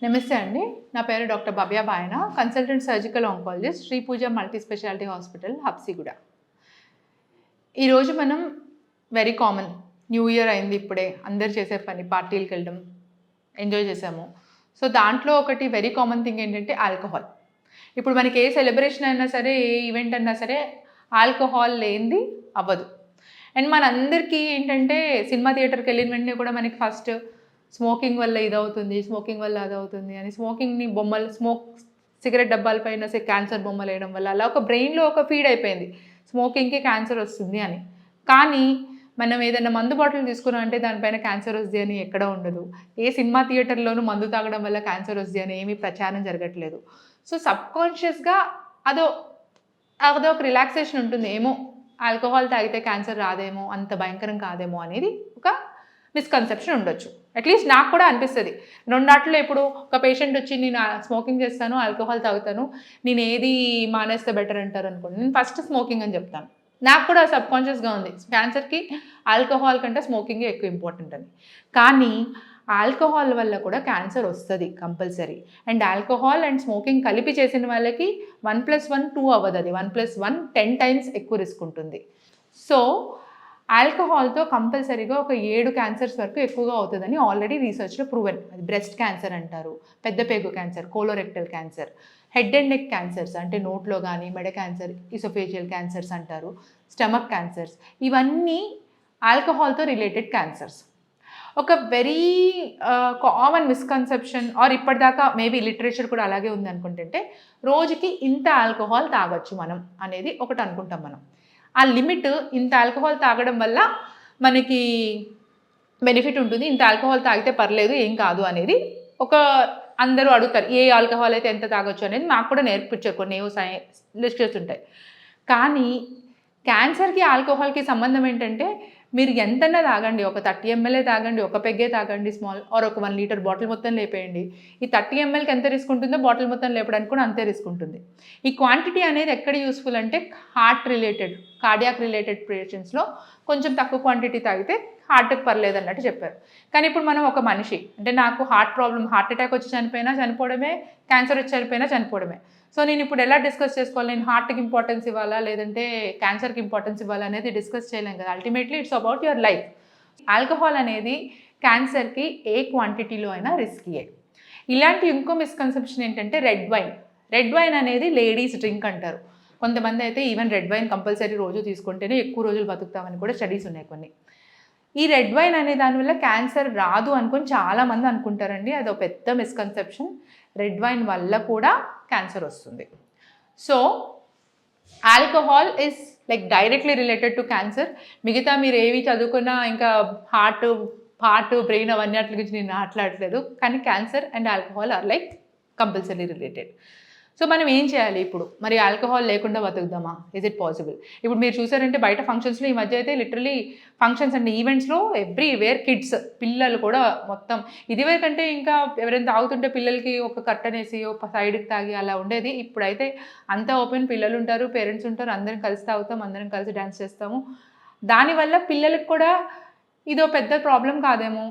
నమస్తే అండి. నా పేరు డాక్టర్ భవ్య బాయన, కన్సల్టెంట్ సర్జికల్ ఆంకాలజిస్ట్, శ్రీ పూజ మల్టీ స్పెషాలిటీ హాస్పిటల్, హబ్సిగూడ. ఈరోజు మనం వెరీ కామన్ న్యూ ఇయర్ అయింది, ఇప్పుడే అందరు చేసే పని పార్టీలకు వెళ్ళడం, ఎంజాయ్ చేసాము. సో దాంట్లో ఒకటి వెరీ కామన్ థింగ్ ఏంటంటే ఆల్కహాల్. ఇప్పుడు మనకి ఏ సెలబ్రేషన్ అయినా సరే, ఏ ఈవెంట్ అయినా సరే ఆల్కహాల్ లేనిది అవ్వదు. అండ్ మనందరికీ ఏంటంటే సినిమా థియేటర్కి వెళ్ళిన వెంటనే కూడా మనకి ఫస్ట్ స్మోకింగ్ వల్ల ఇదవుతుంది, స్మోకింగ్ వల్ల అదవుతుంది అని స్మోకింగ్ని బొమ్మలు సిగరెట్ డబ్బాల పైన క్యాన్సర్ బొమ్మలు వేయడం వల్ల అలా ఒక బ్రెయిన్లో ఒక ఫీడ్ అయిపోయింది స్మోకింగ్కి క్యాన్సర్ వస్తుంది అని. కానీ మనం ఏదైనా మందు బాటిల్ తీసుకున్నాం అంటే దానిపైన క్యాన్సర్ వస్తుంది అని ఎక్కడ ఉండదు. ఏ సినిమా థియేటర్లోనూ మందు తాగడం వల్ల క్యాన్సర్ వస్తుంది అని ఏమీ ప్రచారం జరగట్లేదు. సో సబ్కాన్షియస్గా అదో ఒక రిలాక్సేషన్ ఉంటుంది, ఏమో ఆల్కహాల్ తాగితే క్యాన్సర్ రాదేమో, అంత భయంకరం కాదేమో అనేది ఒక మిస్కన్సెప్షన్ ఉండొచ్చు. అట్లీస్ట్ నాకు కూడా అనిపిస్తుంది. రెండాట్లో ఇప్పుడు ఒక పేషెంట్ వచ్చి నేను స్మోకింగ్ చేస్తాను, ఆల్కహాల్ తాగుతాను, నేను ఏది మానేస్తే బెటర్ అంటారు అనుకోండి, నేను ఫస్ట్ స్మోకింగ్ అని చెప్తాను. నాకు కూడా సబ్కాన్షియస్గా ఉంది క్యాన్సర్కి ఆల్కహాల్ కంటే స్మోకింగే ఎక్కువ ఇంపార్టెంట్ అని. కానీ ఆల్కహాల్ వల్ల కూడా క్యాన్సర్ వస్తుంది compulsory. And alcohol and smoking కలిపి చేసిన వాళ్ళకి 1+1 2 అవ్వదు, అది 1+1 10 times ఎక్కువ రిస్క్ ఉంటుంది. సో ఆల్కహాల్తో కంపల్సరీగా ఒక 7 క్యాన్సర్స్ వరకు ఎక్కువగా అవుతుందని ఆల్రెడీ రీసెర్చ్లో ప్రూవెన్. అది బ్రెస్ట్ క్యాన్సర్ అంటారు, పెద్ద పేగు cancer, colorectal cancer, head and neck cancers అంటే నోట్లో కానీ, మెడ క్యాన్సర్, ఇసోఫేజియల్ క్యాన్సర్స్ అంటారు, స్టమక్ క్యాన్సర్స్, ఇవన్నీ ఆల్కహాల్తో రిలేటెడ్ క్యాన్సర్స్. ఒక వెరీ కామన్ మిస్కన్సెప్షన్ ఆర్ ఇప్పటిదాకా మేబీ లిటరేచర్ కూడా అలాగే ఉంది అనుకుంటుంటే, రోజుకి ఇంత ఆల్కహాల్ తాగొచ్చు మనం అనేది ఒకటి అనుకుంటాం మనం. ఆ లిమిట్ ఇంత ఆల్కహాల్ తాగడం వల్ల మనకి బెనిఫిట్ ఉంటుంది, ఇంత ఆల్కహాల్ తాగితే పర్లేదు ఏం కాదు అనేది ఒక అందరూ అడుగుతారు. ఏ ఆల్కహాల్ అయితే ఎంత తాగొచ్చు అనేది మాకు కూడా నేర్పించారు, కొన్ని లిస్టర్స్ ఉంటాయి. కానీ క్యాన్సర్కి ఆల్కహాల్కి సంబంధం ఏంటంటే, మీరు ఎంతన్నా తాగండి, ఒక 30 ml తాగండి, ఒక పెగ్గే తాగండి స్మాల్, ఆర్ ఒక 1 లీటర్ బాటిల్ మొత్తం లేపేయండి, ఈ 30 mlకి ఎంత రిస్క్ ఉంటుందో బాటిల్ మొత్తం లేపడానికి కూడా అంతే రిస్క్ ఉంటుంది. ఈ క్వాంటిటీ అనేది ఎక్కడ యూస్ఫుల్ అంటే హార్ట్ రిలేటెడ్, కార్డియాక్ రిలేటెడ్ పేషెంట్స్లో కొంచెం తక్కువ క్వాంటిటీ తాగితే హార్ట్కి పర్లేదు అన్నట్టు చెప్పారు. కానీ ఇప్పుడు మనం ఒక మనిషి అంటే నాకు హార్ట్ ప్రాబ్లం, హార్ట్ అటాక్ వచ్చి చనిపోయినా చనిపోవడమే, క్యాన్సర్ వచ్చి చనిపోయినా చనిపోవడమే. సో నేను ఇప్పుడు ఎలా డిస్కస్ చేసుకోవాలి, నేను హార్ట్కి ఇంపార్టెన్స్ ఇవ్వాలా లేదంటే క్యాన్సర్కి ఇంపార్టెన్స్ ఇవ్వాలా అనేది డిస్కస్ చేయలేం కదా. Ultimately it's about your life. Alcohol అనేది క్యాన్సర్కి ఏ క్వాంటిటీలో అయినా రిస్కీయే. ఇలాంటి ఇంకో మిస్కన్సెప్షన్ ఏంటంటే రెడ్ వైన్. రెడ్ వైన్ అనేది లేడీస్ డ్రింక్ అంటారు. కొంతమంది అయితే ఈవెన్ రెడ్ వైన్ కంపల్సరీ రోజు తీసుకుంటేనే ఎక్కువ రోజులు బతుకుతామని కూడా స్టడీస్ ఉన్నాయి కొన్ని. ఈ రెడ్ వైన్ అనే దానివల్ల క్యాన్సర్ రాదు అనుకుని చాలామంది అనుకుంటారండి, అది ఒక పెద్ద మిస్కన్సెప్షన్. రెడ్ వైన్ వల్ల కూడా క్యాన్సర్ వస్తుంది. So alcohol is like directly related to cancer. మిగతా మీరు ఏవి చదువుకున్నా ఇంకా హార్ట్ బ్రెయిన్ అవన్నీ వాటి గురించి నేను మాట్లాడట్లేదు, కానీ cancer and alcohol are like compulsory related. So మనం ఏం చేయాలి ఇప్పుడు, మరి ఆల్కహాల్ లేకుండా బతుకుదామా, ఇజ్ ఇట్ పాసిబుల్? ఇప్పుడు మీరు చూసారంటే బయట ఫంక్షన్స్లో ఈ మధ్య అయితే లిటరలీ ఫంక్షన్స్ అండ్ ఈవెంట్స్లో ఎవ్రీవేర్ కిడ్స్, పిల్లలు కూడా మొత్తం. ఇదివరకంటే ఇంకా ఎవరైనా తాగుతుంటే పిల్లలకి ఒక కర్టన్ వేసి ఒక సైడ్కి తాగి అలా ఉండేది. ఇప్పుడైతే అంతా ఓపెన్, పిల్లలు ఉంటారు, పేరెంట్స్ ఉంటారు, అందరం కలిసి తాగుతాం, అందరం కలిసి డ్యాన్స్ చేస్తాము. దానివల్ల పిల్లలకు కూడా ఇదో పెద్ద ప్రాబ్లం కాదేమో,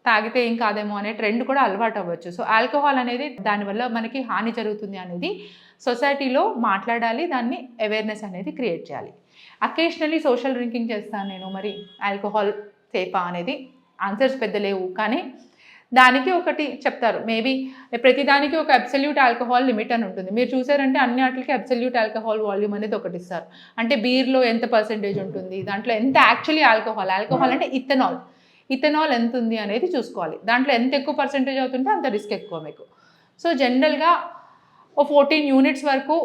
తాగితే ఏం కాదేమో అనే ట్రెండ్ కూడా అలవాటు అవ్వచ్చు. సో ఆల్కహాల్ అనేది దానివల్ల మనకి హాని జరుగుతుంది అనేది సొసైటీలో మాట్లాడాలి, దాన్ని అవేర్నెస్ అనేది క్రియేట్ చేయాలి. అకేషనలీ సోషల్ డ్రింకింగ్ చేస్తాను నేను, మరి ఆల్కహాల్ సేఫా అనేది ఆన్సర్స్ పెద్ద లేవు, కానీ దానికి ఒకటి చెప్తారు. మేబీ ప్రతిదానికి ఒక అబ్సల్యూట్ ఆల్కహాల్ లిమిట్ అని ఉంటుంది. మీరు చూసారంటే అన్ని వాటికి అబ్సల్యూట్ ఆల్కహాల్ వాల్యూమ్ అనేది ఒకటి ఇస్తారు. అంటే బీర్లో ఎంత పర్సెంటేజ్ ఉంటుంది, దాంట్లో ఎంత యాక్చువల్లీ ఆల్కహాల్ అంటే ఇథనాల్ ఎంత ఉంది అనేది చూసుకోవాలి. దాంట్లో ఎంత ఎక్కువ పర్సెంటేజ్ అవుతుంటే అంత రిస్క్ ఎక్కువ మీకు. సో జనరల్గా ఓ 14 యూనిట్స్ వరకు,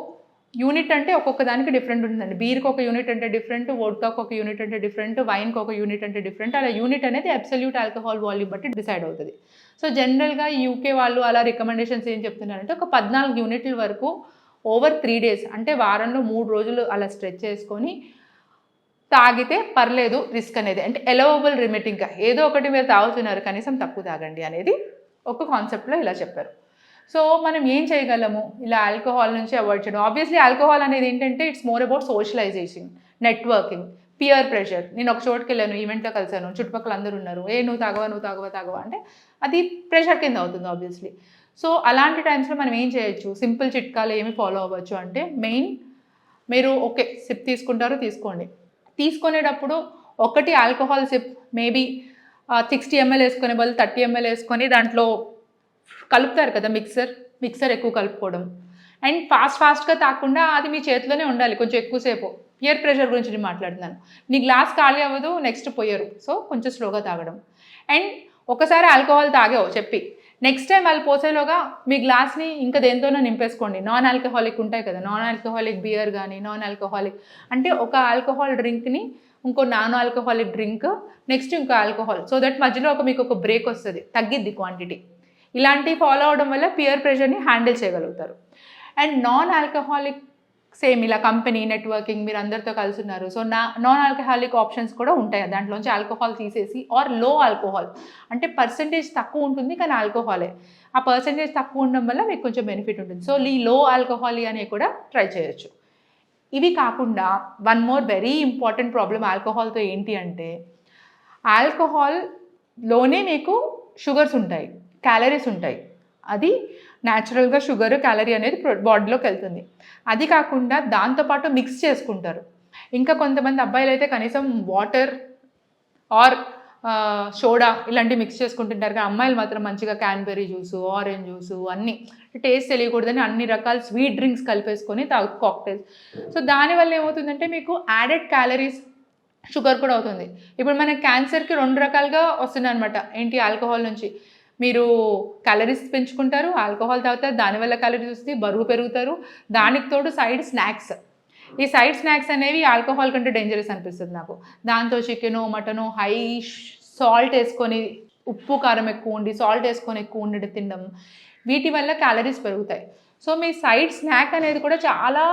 యూనిట్ అంటే ఒక్కొక్క దానికి డిఫరెంట్ ఉంటుందండి. బీర్కి ఒక యూనిట్ అంటే డిఫరెంట్, వోడ్కాకి ఒక యూనిట్ అంటే డిఫరెంట్, వైన్కి ఒక యూనిట్ అంటే డిఫరెంట్. అలా యూనిట్ అనేది అబ్సల్యూట్ ఆల్కహాల్ వాల్యూమ్ బట్టి డిసైడ్ అవుతుంది. సో జనరల్గా యూకే వాళ్ళు అలా రికమెండేషన్స్ ఏం చెప్తున్నారంటే ఒక 14 యూనిట్ల వరకు ఓవర్ 3 days అంటే వారంలో 3 రోజులు అలా స్ట్రెచ్ చేసుకొని తాగితే పర్లేదు, రిస్క్ అనేది అంటే ఎలవబుల్ లిమిట్. ఇంకా ఏదో ఒకటి మీరు తాగుతున్నారు, కనీసం తక్కువ తాగండి అనేది ఒక కాన్సెప్ట్లో ఇలా చెప్పారు. సో మనం ఏం చేయగలము ఇలా ఆల్కహాల్ నుంచి అవాయిడ్ చేయడం? ఆబ్వియస్లీ ఆల్కహాల్ అనేది ఏంటంటే it's more about socialisation, networking, peer pressure. నేను ఒక చోటుకి వెళ్ళాను, ఈవెంట్లో కలిసాను, చుట్టుపక్కల అందరూ ఉన్నారు, నువ్వు తాగవా అంటే అది ప్రెషర్ కింద అవుతుంది ఆబ్వియస్లీ. సో అలాంటి టైమ్స్లో మనం ఏం చేయొచ్చు, సింపుల్ చిట్కాలు ఏమి ఫాలో అవ్వచ్చు అంటే, మెయిన్ మీరు ఓకే సిప్ తీసుకుంటారు తీసుకోండి, తీసుకునేటప్పుడు ఒకటి ఆల్కహాల్ సిప్ మేబీ 60 ml వేసుకునే బదులు 30 ml వేసుకొని దాంట్లో కలుపుతారు కదా మిక్సర్ ఎక్కువ కలుపుకోవడం. అండ్ ఫాస్ట్గా తాకుండా అది మీ చేతిలోనే ఉండాలి కొంచెం ఎక్కువసేపు. పియర్ ప్రెషర్ గురించి నేను మాట్లాడుతున్నాను. నీ గ్లాస్ ఖాళీ అవ్వదు, నెక్స్ట్ పోయారు, సో కొంచెం స్లోగా తాగడం. అండ్ ఒకసారి ఆల్కహాల్ తాగావు చెప్పి నెక్స్ట్ టైం వాళ్ళు పోసేలోగా మీ గ్లాస్ని ఇంకా దేంతోనో నింపేసుకోండి. నాన్ ఆల్కహాలిక్ ఉంటాయి కదా, నాన్ ఆల్కహాలిక్ బియర్ కానీ నాన్ ఆల్కహాలిక్ అంటే ఒక ఆల్కహాల్ డ్రింక్ని ఇంకో నాన్ ఆల్కహాలిక్ డ్రింక్ నెక్స్ట్ ఇంకో ఆల్కహాల్, సో దట్ మధ్యలో మీకు ఒక బ్రేక్ వస్తుంది, తగ్గిద్ది క్వాంటిటీ. ఇలాంటివి ఫాలో అవడం వల్ల పియర్ ప్రెషర్ని హ్యాండిల్ చేయగలుగుతారు. అండ్ నాన్ ఆల్కహాలిక్ సేమ్ ఇలా కంపెనీ నెట్వర్కింగ్ మీరు అందరితో కలిసి ఉన్నారు, సో నాన్ ఆల్కహాలిక్ ఆప్షన్స్ కూడా ఉంటాయి. దాంట్లోంచి ఆల్కహాల్ తీసేసి ఆర్ లో ఆల్కహాల్ అంటే పర్సంటేజ్ తక్కువ ఉంటుంది కానీ ఆల్కహాలే, ఆ పర్సంటేజ్ తక్కువ ఉండడం వల్ల మీకు కొంచెం బెనిఫిట్ ఉంటుంది. సో ఈ లో ఆల్కహాల్ అనేవి కూడా ట్రై చేయొచ్చు. ఇవి కాకుండా one more very important problem ఆల్కహాల్తో ఏంటి అంటే, ఆల్కహాల్లోనే మీకు షుగర్స్ ఉంటాయి, క్యాలరీస్ ఉంటాయి. అది న్యాచురల్గా షుగర్ క్యాలరీ అనేది బాడీలోకి వెళ్తుంది. అది కాకుండా దాంతోపాటు మిక్స్ చేసుకుంటారు. ఇంకా కొంతమంది అబ్బాయిలు అయితే కనీసం వాటర్ ఆర్ సోడా ఇలాంటివి మిక్స్ చేసుకుంటుంటారు, కానీ అమ్మాయిలు మాత్రం మంచిగా క్యాన్బెర్రీ జ్యూసు, ఆరెంజ్ జ్యూసు అన్నీ టేస్ట్ తెలియకూడదని అన్ని రకాల స్వీట్ డ్రింక్స్ కలిపేసుకొని కాక్టైల్స్. సో దానివల్ల ఏమవుతుందంటే మీకు యాడెడ్ క్యాలరీస్ షుగర్ కూడా అవుతుంది. ఇప్పుడు మన క్యాన్సర్కి 2 రకాలుగా వస్తున్నాయి అనమాట. ఏంటి, ఆల్కహాల్ నుంచి మీరు క్యాలరీస్ పెంచుకుంటారు, ఆల్కహాల్ తాగుతారు, దానివల్ల క్యాలరీస్ వస్తుంది, బరువు పెరుగుతారు, దానికి తోడు సైడ్ స్నాక్స్. ఈ సైడ్ స్నాక్స్ అనేవి ఆల్కహాల్ కంటే డేంజరస్ అనిపిస్తుంది నాకు. దాంతో చికెను మటను హై సాల్ట్ వేసుకొని, ఉప్పు కారం ఎక్కువ ఉండి సాల్ట్ వేసుకొని ఎక్కువ ఉండడం తినడం, వీటి వల్ల క్యాలరీస్ పెరుగుతాయి. సో మీ సైడ్ స్నాక్ అనేది కూడా చాలా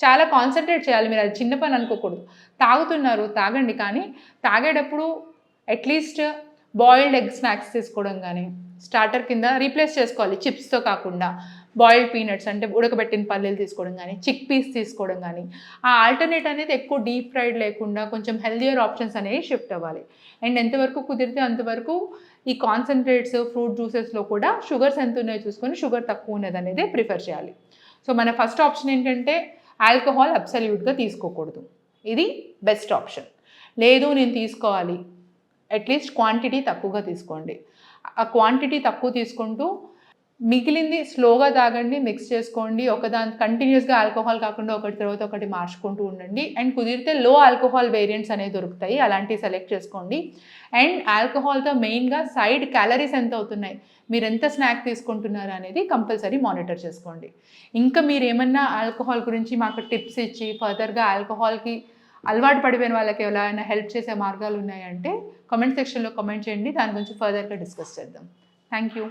చాలా కాన్సన్ట్రేట్ చేయాలి. మీరు అది చిన్న పని అనుకోకూడదు. తాగుతున్నారు తాగండి, కానీ తాగేటప్పుడు అట్లీస్ట్ బాయిల్డ్ ఎగ్ స్నాక్స్ తీసుకోవడం కానీ, స్టార్టర్ కింద రీప్లేస్ చేసుకోవాలి చిప్స్తో కాకుండా. బాయిల్డ్ పీనట్స్ అంటే ఉడకబెట్టిన పల్లీలు తీసుకోవడం కానీ, చిక్ పీస్ తీసుకోవడం కానీ, ఆ ఆల్టర్నేట్ అనేది ఎక్కువ డీప్ ఫ్రైడ్ లేకుండా కొంచెం హెల్దియర్ ఆప్షన్స్ అనేవి షిఫ్ట్ అవ్వాలి. అండ్ ఎంతవరకు కుదిరితే అంతవరకు ఈ కాన్సన్ట్రేట్స్ ఫ్రూట్ జ్యూసెస్లో కూడా షుగర్స్ ఎంత ఉన్నాయో చూసుకొని షుగర్ తక్కువ ఉన్నది అనేది ప్రిఫర్ చేయాలి. సో మన ఫస్ట్ ఆప్షన్ ఏంటంటే ఆల్కహాల్ అబ్సల్యూట్గా తీసుకోకూడదు, ఇది బెస్ట్ ఆప్షన్. లేదు నేను తీసుకోవాలి, అట్లీస్ట్ క్వాంటిటీ తక్కువగా తీసుకోండి. ఆ క్వాంటిటీ తక్కువ తీసుకుంటూ మిగిలింది స్లోగా తాగండి, మిక్స్ చేసుకోండి. ఒకదాని కంటిన్యూస్గా ఆల్కహాల్ కాకుండా ఒకటి తర్వాత ఒకటి మార్చుకుంటూ ఉండండి. అండ్ కుదిరితే లో ఆల్కహాల్ వేరియంట్స్ అనేవి దొరుకుతాయి, అలాంటివి సెలెక్ట్ చేసుకోండి. అండ్ ఆల్కహాల్తో మెయిన్గా సైడ్ క్యాలరీస్ ఎంత అవుతున్నాయి, మీరు ఎంత స్నాక్ తీసుకుంటున్నారు అనేది కంపల్సరీ మానిటర్ చేసుకోండి. ఇంకా మీరు ఏమన్నా ఆల్కహాల్ గురించి మాకు టిప్స్ ఇచ్చి ఫర్దర్గా ఆల్కహాల్కి అలవాటు పడిపోయిన వాళ్ళకి ఎవరైనా హెల్ప్ చేసే మార్గాలు ఉన్నాయంటే కామెంట్ సెక్షన్లో కామెంట్ చేయండి, దాని గురించి ఫర్దర్గా డిస్కస్ చేద్దాం. Thank you.